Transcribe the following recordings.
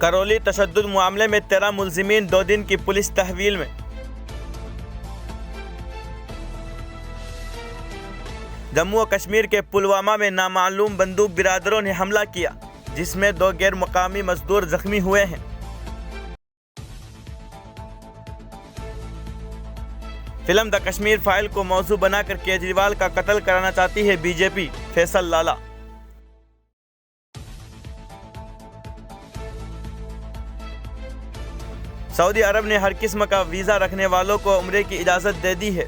करौली तशद्दुद मामले में 13 मुल्जिमीन 2 दिन की पुलिस तहवील में। जम्मू व कश्मीर के पुलवामा में नामालूम बंदूक बिरादरों ने हमला किया, जिसमें 2 गैर मुकामी मजदूर जख्मी हुए हैं। फिल्म द कश्मीर फाइल को मौजू बनाकर केजरीवाल का कत्ल कराना चाहती है बीजेपी, फैसल लाला। सऊदी अरब ने हर किस्म का वीज़ा रखने वालों को उम्रे की इजाज़त दे दी है।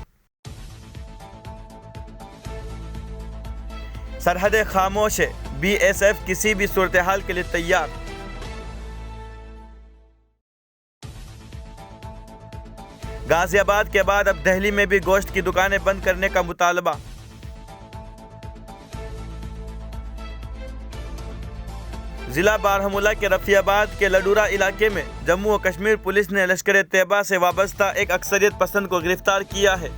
सरहदें खामोश है, बीएसएफ किसी भी सूरत हाल के लिए तैयार। गाजियाबाद के बाद अब दिल्ली में भी गोश्त की दुकानें बंद करने का मुतालबा। जिला बारामूला के रफियाबाद के लडूरा इलाके में जम्मू व कश्मीर पुलिस ने लश्कर-ए-तैयबा से वाबस्ता एक अक्सरियत पसंद को गिरफ्तार किया है।